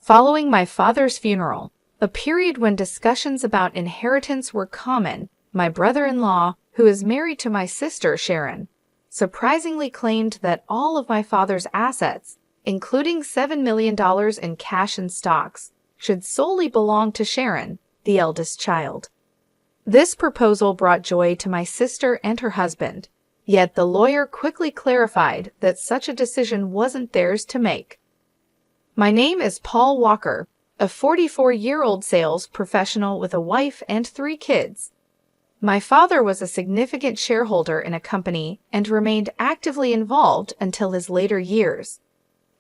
Following my father's funeral, a period when discussions about inheritance were common, my brother-in-law, who is married to my sister Sharon, surprisingly claimed that all of my father's assets, including $7 million in cash and stocks, should solely belong to Sharon, the eldest child. This proposal brought joy to my sister and her husband, yet the lawyer quickly clarified that such a decision wasn't theirs to make. My name is Paul Walker, a 44-year-old sales professional with a wife and 3 kids. My father was a significant shareholder in a company and remained actively involved until his later years.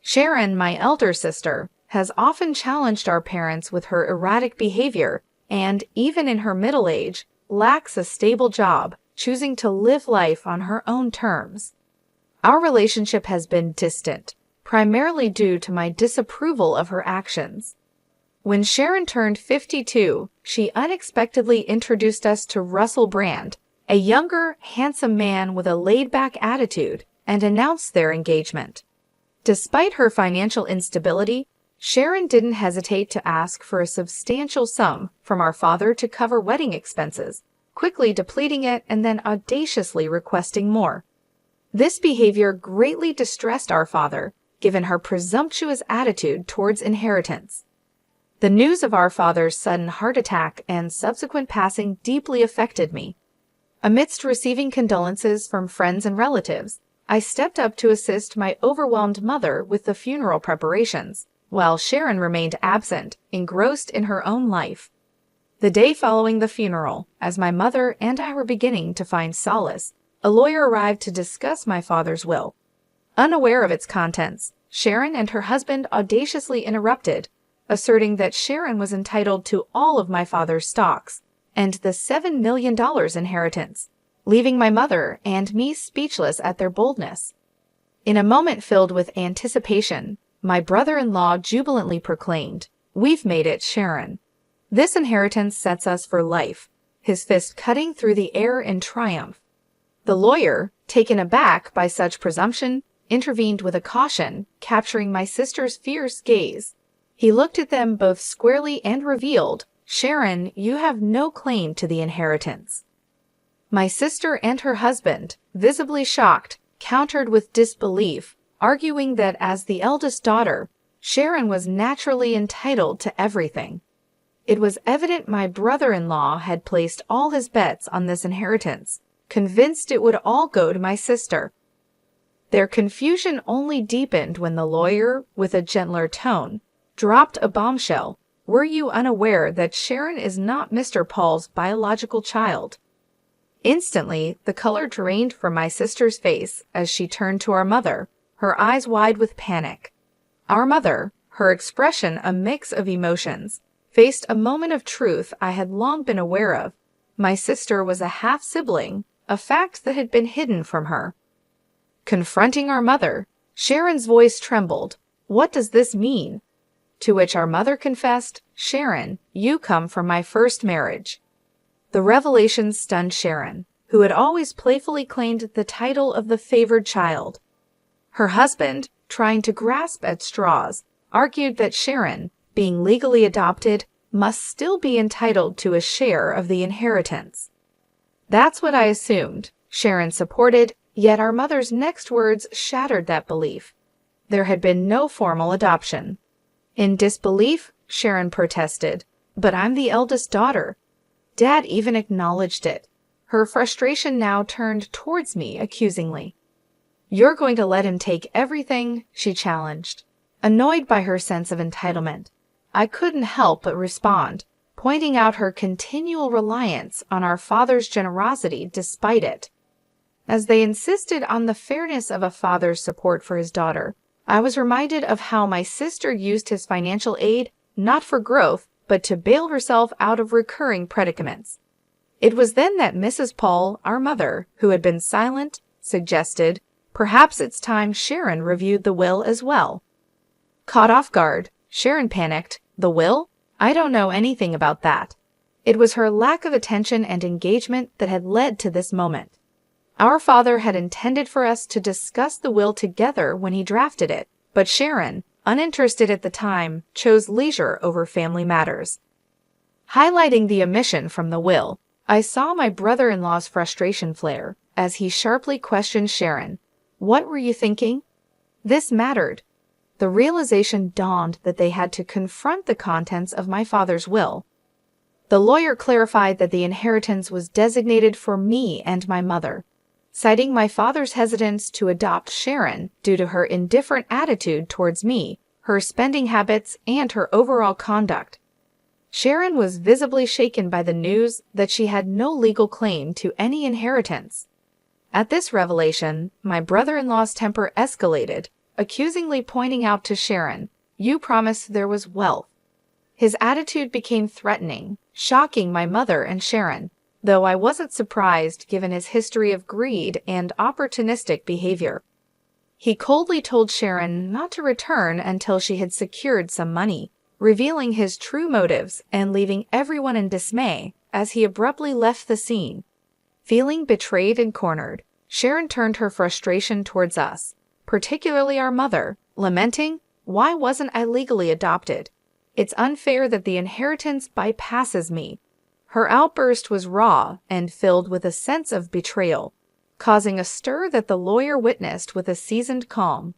Sharon, my elder sister, has often challenged our parents with her erratic behavior and, even in her middle age, lacks a stable job, choosing to live life on her own terms. Our relationship has been distant, primarily due to my disapproval of her actions. When Sharon turned 52, she unexpectedly introduced us to Russell Brand, a younger, handsome man with a laid-back attitude, and announced their engagement. Despite her financial instability, Sharon didn't hesitate to ask for a substantial sum from our father to cover wedding expenses, quickly depleting it and then audaciously requesting more. This behavior greatly distressed our father, given her presumptuous attitude towards inheritance. The news of our father's sudden heart attack and subsequent passing deeply affected me. Amidst receiving condolences from friends and relatives, I stepped up to assist my overwhelmed mother with the funeral preparations, while Sharon remained absent, engrossed in her own life. The day following the funeral, as my mother and I were beginning to find solace, a lawyer arrived to discuss my father's will. Unaware of its contents, Sharon and her husband audaciously interrupted, asserting that Sharon was entitled to all of my father's stocks and the $7 million inheritance, leaving my mother and me speechless at their boldness. In a moment filled with anticipation, my brother-in-law jubilantly proclaimed, "We've made it, Sharon. This inheritance sets us for life," his fist cutting through the air in triumph. The lawyer, taken aback by such presumption, intervened with a caution, capturing my sister's fierce gaze. He looked at them both squarely and revealed, "Sharon, you have no claim to the inheritance." My sister and her husband, visibly shocked, countered with disbelief, arguing that as the eldest daughter, Sharon was naturally entitled to everything. It was evident my brother-in-law had placed all his bets on this inheritance, convinced it would all go to my sister. Their confusion only deepened when the lawyer, with a gentler tone, dropped a bombshell. "Were you unaware that Sharon is not Mr. Paul's biological child?" Instantly, the color drained from my sister's face as she turned to our mother, her eyes wide with panic. Our mother, her expression a mix of emotions, faced a moment of truth I had long been aware of. My sister was a half-sibling, a fact that had been hidden from her. Confronting our mother, Sharon's voice trembled. "What does this mean?" To which our mother confessed, "Sharon, you come from my first marriage." The revelation stunned Sharon, who had always playfully claimed the title of the favored child. Her husband, trying to grasp at straws, argued that Sharon, being legally adopted, must still be entitled to a share of the inheritance. "That's what I assumed," Sharon supported, yet our mother's next words shattered that belief. There had been no formal adoption. In disbelief, Sharon protested, "But I'm the eldest daughter." Dad even acknowledged it. Her frustration now turned towards me accusingly. "You're going to let him take everything?" she challenged. Annoyed by her sense of entitlement, I couldn't help but respond, pointing out her continual reliance on our father's generosity despite it. As they insisted on the fairness of a father's support for his daughter, I was reminded of how my sister used his financial aid not for growth, but to bail herself out of recurring predicaments. It was then that Mrs. Paul, our mother, who had been silent, suggested, "Perhaps it's time Sharon reviewed the will as well." Caught off guard, Sharon panicked. "The will? I don't know anything about that." It was her lack of attention and engagement that had led to this moment. Our father had intended for us to discuss the will together when he drafted it, but Sharon, uninterested at the time, chose leisure over family matters. Highlighting the omission from the will, I saw my brother-in-law's frustration flare as he sharply questioned Sharon. "What were you thinking?" This mattered. The realization dawned that they had to confront the contents of my father's will. The lawyer clarified that the inheritance was designated for me and my mother, citing my father's hesitance to adopt Sharon due to her indifferent attitude towards me, her spending habits, and her overall conduct. Sharon was visibly shaken by the news that she had no legal claim to any inheritance. At this revelation, my brother-in-law's temper escalated, accusingly pointing out to Sharon, "You promised there was wealth." His attitude became threatening, shocking my mother and Sharon, though I wasn't surprised given his history of greed and opportunistic behavior. He coldly told Sharon not to return until she had secured some money, revealing his true motives and leaving everyone in dismay as he abruptly left the scene. Feeling betrayed and cornered, Sharon turned her frustration towards us, particularly our mother, lamenting, "Why wasn't I legally adopted? It's unfair that the inheritance bypasses me." Her outburst was raw and filled with a sense of betrayal, causing a stir that the lawyer witnessed with a seasoned calm.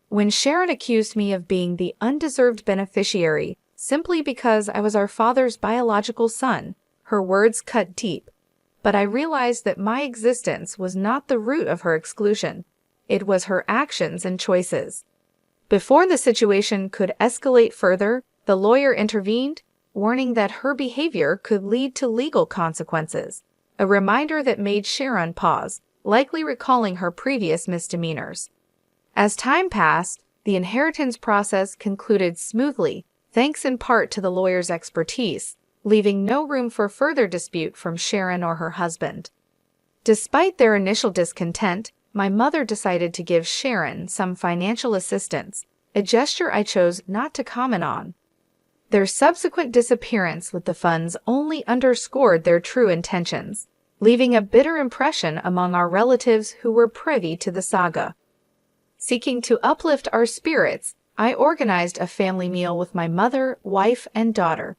When Sharon accused me of being the undeserved beneficiary simply because I was our father's biological son, her words cut deep. But I realized that my existence was not the root of her exclusion. It was her actions and choices. Before the situation could escalate further, the lawyer intervened, warning that her behavior could lead to legal consequences, a reminder that made Sharon pause, likely recalling her previous misdemeanors. As time passed, the inheritance process concluded smoothly, thanks in part to the lawyer's expertise, leaving no room for further dispute from Sharon or her husband. Despite their initial discontent, my mother decided to give Sharon some financial assistance, a gesture I chose not to comment on. Their subsequent disappearance with the funds only underscored their true intentions, leaving a bitter impression among our relatives who were privy to the saga. Seeking to uplift our spirits, I organized a family meal with my mother, wife, and daughter.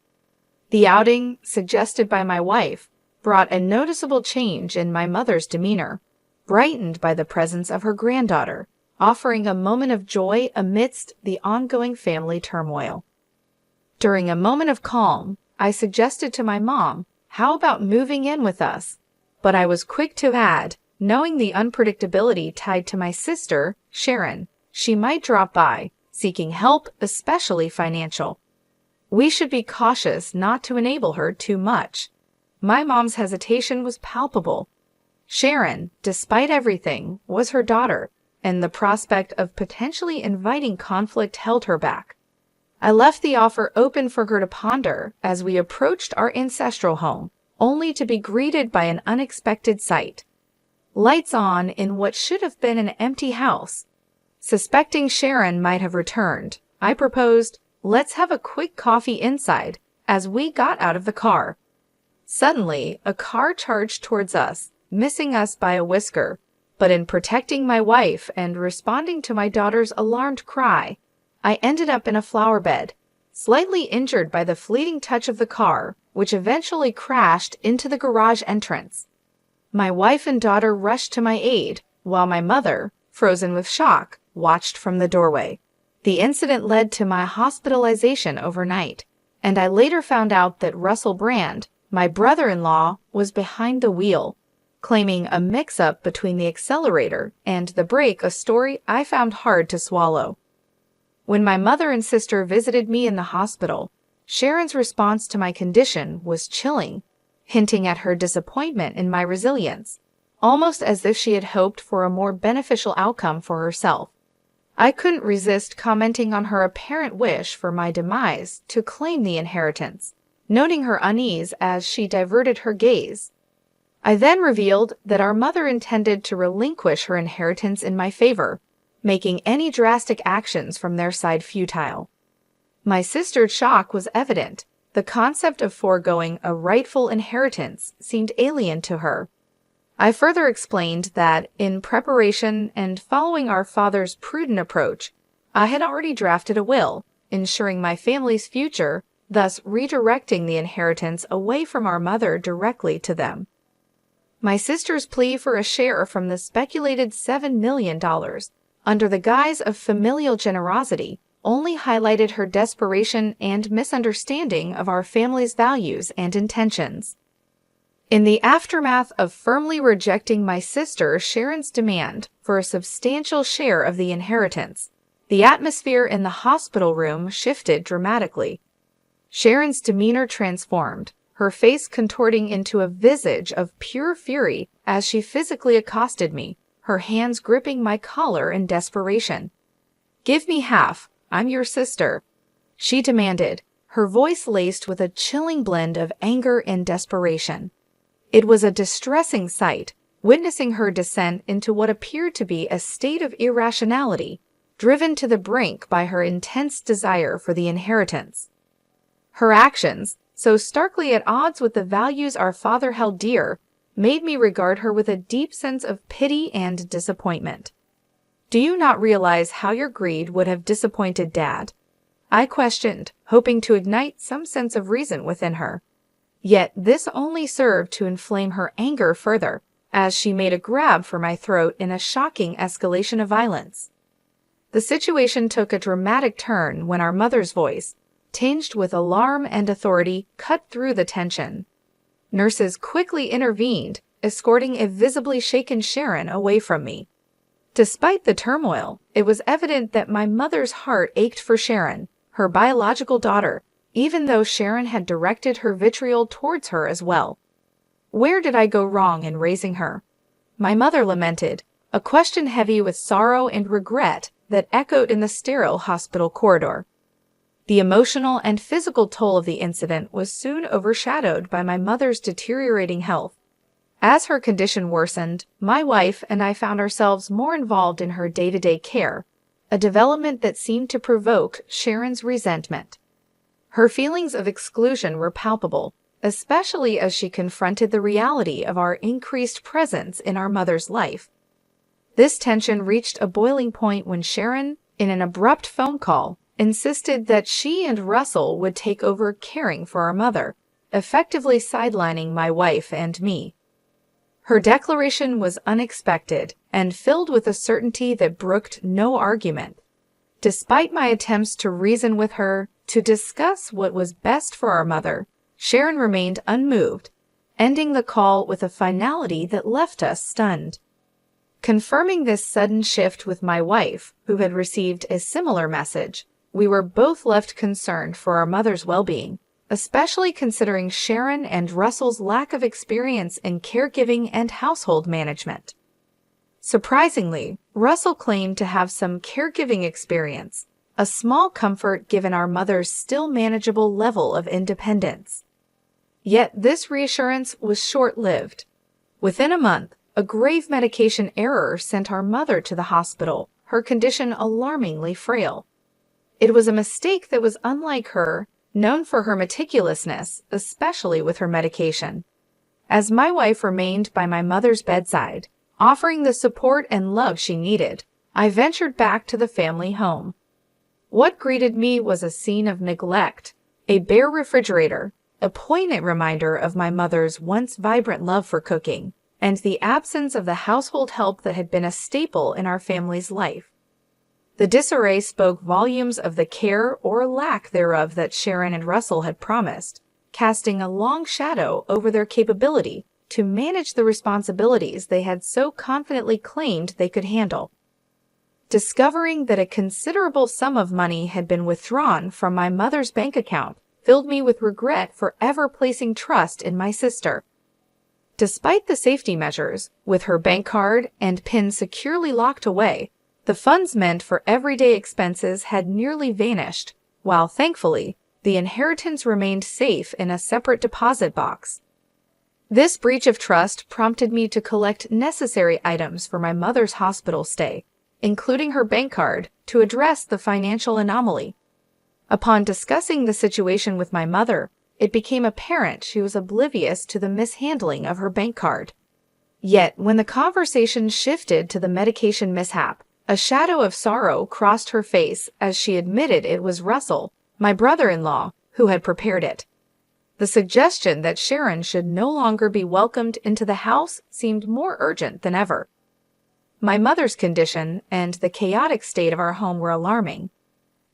The outing, suggested by my wife, brought a noticeable change in my mother's demeanor, brightened by the presence of her granddaughter, offering a moment of joy amidst the ongoing family turmoil. During a moment of calm, I suggested to my mom, "How about moving in with us?" But I was quick to add, knowing the unpredictability tied to my sister, Sharon, she might drop by, seeking help, especially financial. We should be cautious not to enable her too much. My mom's hesitation was palpable. Sharon, despite everything, was her daughter, and the prospect of potentially inviting conflict held her back. I left the offer open for her to ponder as we approached our ancestral home, only to be greeted by an unexpected sight. Lights on in what should have been an empty house. Suspecting Sharon might have returned, I proposed, "Let's have a quick coffee inside," as we got out of the car. Suddenly, a car charged towards us, missing us by a whisker, but in protecting my wife and responding to my daughter's alarmed cry, I ended up in a flower bed, slightly injured by the fleeting touch of the car, which eventually crashed into the garage entrance. My wife and daughter rushed to my aid, while my mother, frozen with shock, watched from the doorway. The incident led to my hospitalization overnight, and I later found out that Russell Brand, my brother-in-law, was behind the wheel, claiming a mix-up between the accelerator and the brake, a story I found hard to swallow. When my mother and sister visited me in the hospital, Sharon's response to my condition was chilling, hinting at her disappointment in my resilience, almost as if she had hoped for a more beneficial outcome for herself. I couldn't resist commenting on her apparent wish for my demise to claim the inheritance, noting her unease as she diverted her gaze. I then revealed that our mother intended to relinquish her inheritance in my favor, making any drastic actions from their side futile. My sister's shock was evident. The concept of foregoing a rightful inheritance seemed alien to her. I further explained that, in preparation and following our father's prudent approach, I had already drafted a will, ensuring my family's future, thus redirecting the inheritance away from our mother directly to them. My sister's plea for a share from the speculated $7 million, under the guise of familial generosity, only highlighted her desperation and misunderstanding of our family's values and intentions. In the aftermath of firmly rejecting my sister Sharon's demand for a substantial share of the inheritance, the atmosphere in the hospital room shifted dramatically. Sharon's demeanor transformed, her face contorting into a visage of pure fury as she physically accosted me, her hands gripping my collar in desperation. "Give me half. I'm your sister," she demanded, her voice laced with a chilling blend of anger and desperation. It was a distressing sight, witnessing her descent into what appeared to be a state of irrationality, driven to the brink by her intense desire for the inheritance. Her actions, so starkly at odds with the values our father held dear, made me regard her with a deep sense of pity and disappointment. "Do you not realize how your greed would have disappointed Dad?" I questioned, hoping to ignite some sense of reason within her. Yet this only served to inflame her anger further, as she made a grab for my throat in a shocking escalation of violence. The situation took a dramatic turn when our mother's voice, tinged with alarm and authority, cut through the tension. Nurses quickly intervened, escorting a visibly shaken Sharon away from me. Despite the turmoil, it was evident that my mother's heart ached for Sharon, her biological daughter, even though Sharon had directed her vitriol towards her as well. Where did I go wrong in raising her? My mother lamented, a question heavy with sorrow and regret that echoed in the sterile hospital corridor. The emotional and physical toll of the incident was soon overshadowed by my mother's deteriorating health. As her condition worsened, my wife and I found ourselves more involved in her day-to-day care, a development that seemed to provoke Sharon's resentment. Her feelings of exclusion were palpable, especially as she confronted the reality of our increased presence in our mother's life. This tension reached a boiling point when Sharon, in an abrupt phone call, insisted that she and Russell would take over caring for our mother, effectively sidelining my wife and me. Her declaration was unexpected and filled with a certainty that brooked no argument. Despite my attempts to reason with her, to discuss what was best for our mother, Sharon remained unmoved, ending the call with a finality that left us stunned. Confirming this sudden shift with my wife, who had received a similar message, we were both left concerned for our mother's well-being, especially considering Sharon and Russell's lack of experience in caregiving and household management. Surprisingly, Russell claimed to have some caregiving experience, a small comfort given our mother's still manageable level of independence. Yet this reassurance was short-lived. Within a month, a grave medication error sent our mother to the hospital, her condition alarmingly frail. It was a mistake that was unlike her, known for her meticulousness, especially with her medication. As my wife remained by my mother's bedside, offering the support and love she needed, I ventured back to the family home. What greeted me was a scene of neglect, a bare refrigerator, a poignant reminder of my mother's once vibrant love for cooking, and the absence of the household help that had been a staple in our family's life. The disarray spoke volumes of the care or lack thereof that Sharon and Russell had promised, casting a long shadow over their capability to manage the responsibilities they had so confidently claimed they could handle. Discovering that a considerable sum of money had been withdrawn from my mother's bank account filled me with regret for ever placing trust in my sister. Despite the safety measures, with her bank card and PIN securely locked away, the funds meant for everyday expenses had nearly vanished, while thankfully, the inheritance remained safe in a separate deposit box. This breach of trust prompted me to collect necessary items for my mother's hospital stay, including her bank card, to address the financial anomaly. Upon discussing the situation with my mother, it became apparent she was oblivious to the mishandling of her bank card. Yet, when the conversation shifted to the medication mishap, A shadow of sorrow crossed her face as she admitted it was Russell, my brother-in-law, who had prepared it. The suggestion that Sharon should no longer be welcomed into the house seemed more urgent than ever. My mother's condition and the chaotic state of our home were alarming.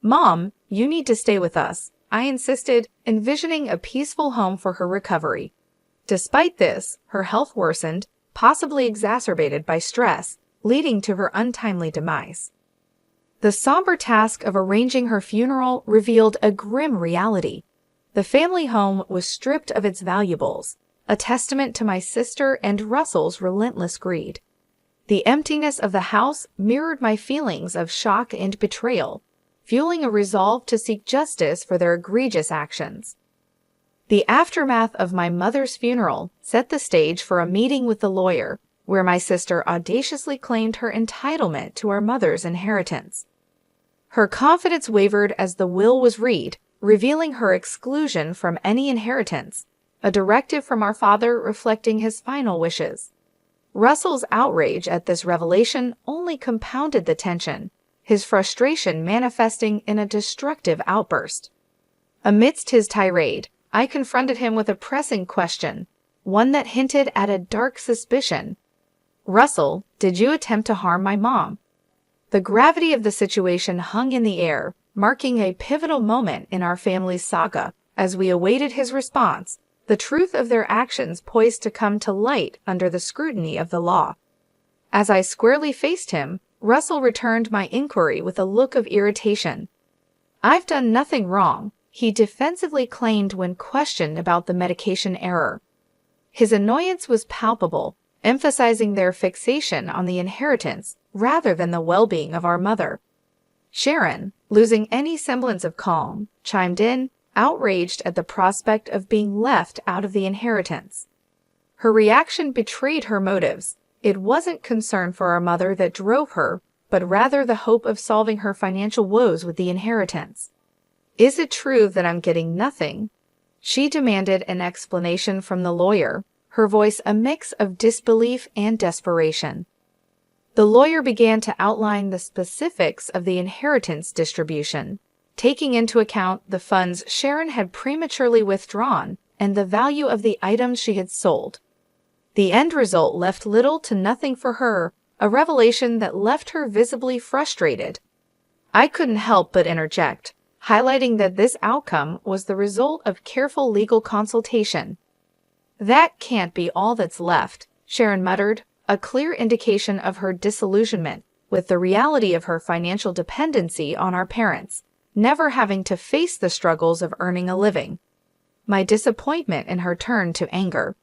"Mom, you need to stay with us," I insisted, envisioning a peaceful home for her recovery. Despite this, her health worsened, possibly exacerbated by stress, leading to her untimely demise. The somber task of arranging her funeral revealed a grim reality. The family home was stripped of its valuables, a testament to my sister and Russell's relentless greed. The emptiness of the house mirrored my feelings of shock and betrayal, fueling a resolve to seek justice for their egregious actions. The aftermath of my mother's funeral set the stage for a meeting with the lawyer, where my sister audaciously claimed her entitlement to our mother's inheritance. Her confidence wavered as the will was read, revealing her exclusion from any inheritance, a directive from our father reflecting his final wishes. Russell's outrage at this revelation only compounded the tension, his frustration manifesting in a destructive outburst. Amidst his tirade, I confronted him with a pressing question, one that hinted at a dark suspicion. "Russell, did you attempt to harm my mom?" The gravity of the situation hung in the air, marking a pivotal moment in our family's saga. As we awaited his response, the truth of their actions poised to come to light under the scrutiny of the law. As I squarely faced him, Russell returned my inquiry with a look of irritation. "I've done nothing wrong," he defensively claimed when questioned about the medication error. His annoyance was palpable, emphasizing their fixation on the inheritance rather than the well-being of our mother. Sharon, losing any semblance of calm, chimed in, outraged at the prospect of being left out of the inheritance. Her reaction betrayed her motives. It wasn't concern for our mother that drove her, but rather the hope of solving her financial woes with the inheritance. "Is it true that I'm getting nothing?" She demanded an explanation from the lawyer, her voice a mix of disbelief and desperation. The lawyer began to outline the specifics of the inheritance distribution, taking into account the funds Sharon had prematurely withdrawn and the value of the items she had sold. The end result left little to nothing for her, a revelation that left her visibly frustrated. I couldn't help but interject, highlighting that this outcome was the result of careful legal consultation. "That can't be all that's left," Sharon muttered, a clear indication of her disillusionment with the reality of her financial dependency on our parents, never having to face the struggles of earning a living. My disappointment in her turned to anger.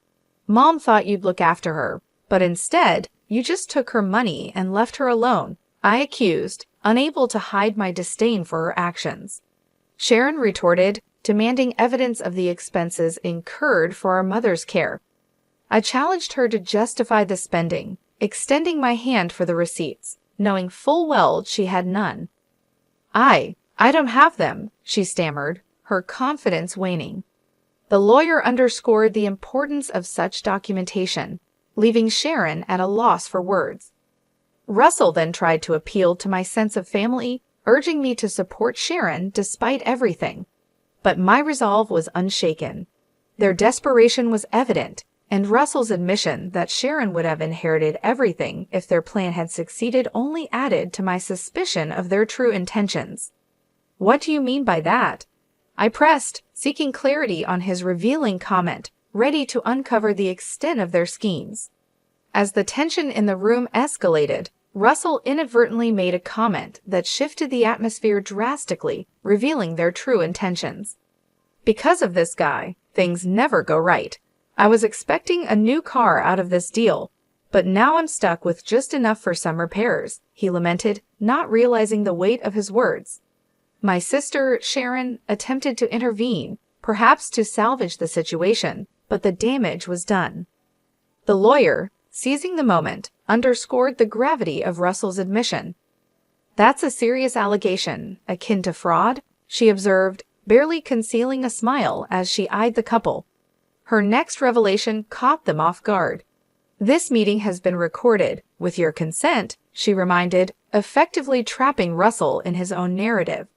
"Mom thought you'd look after her, but instead, you just took her money and left her alone," I accused, unable to hide my disdain for her actions. Sharon retorted, demanding evidence of the expenses incurred for our mother's care. I challenged her to justify the spending, extending my hand for the receipts, knowing full well she had none. I don't have them," she stammered, her confidence waning. The lawyer underscored the importance of such documentation, leaving Sharon at a loss for words. Russell then tried to appeal to my sense of family, urging me to support Sharon despite everything. But my resolve was unshaken. Their desperation was evident, and Russell's admission that Sharon would have inherited everything if their plan had succeeded only added to my suspicion of their true intentions. "What do you mean by that?" I pressed, seeking clarity on his revealing comment, ready to uncover the extent of their schemes. As the tension in the room escalated, Russell inadvertently made a comment that shifted the atmosphere drastically, revealing their true intentions. "Because of this guy, things never go right. I was expecting a new car out of this deal, but now I'm stuck with just enough for some repairs," he lamented, not realizing the weight of his words. My sister, Sharon, attempted to intervene, perhaps to salvage the situation, but the damage was done. The lawyer, seizing the moment, underscored the gravity of Russell's admission. "That's a serious allegation, akin to fraud," she observed, barely concealing a smile as she eyed the couple. Her next revelation caught them off guard. "This meeting has been recorded. With your consent, she reminded, effectively trapping Russell in his own narrative.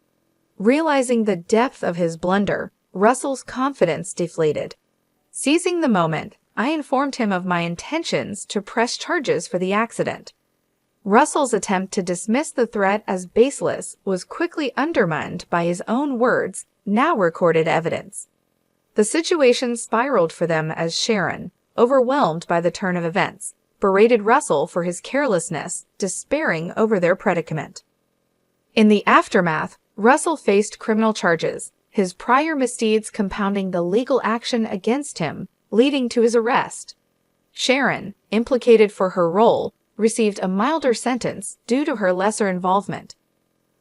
Realizing the depth of his blunder, Russell's confidence deflated. Seizing the moment, I informed him of my intentions to press charges for the accident. Russell's attempt to dismiss the threat as baseless was quickly undermined by his own words, now recorded evidence. The situation spiraled for them as Sharon, overwhelmed by the turn of events, berated Russell for his carelessness, despairing over their predicament. In the aftermath, Russell faced criminal charges, his prior misdeeds compounding the legal action against him, leading to his arrest. Sharon, implicated for her role, received a milder sentence due to her lesser involvement.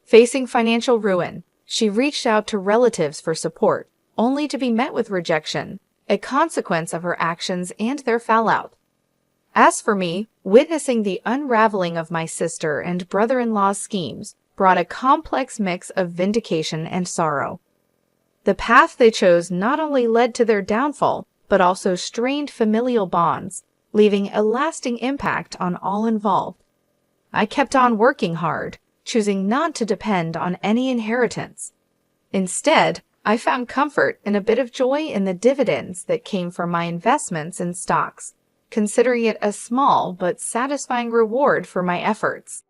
Facing financial ruin, she reached out to relatives for support, only to be met with rejection, a consequence of her actions and their fallout. As for me, witnessing the unraveling of my sister and brother-in-law's schemes brought a complex mix of vindication and sorrow. The path they chose not only led to their downfall, but also strained familial bonds, leaving a lasting impact on all involved. I kept on working hard, choosing not to depend on any inheritance. Instead, I found comfort and a bit of joy in the dividends that came from my investments in stocks, considering it a small but satisfying reward for my efforts.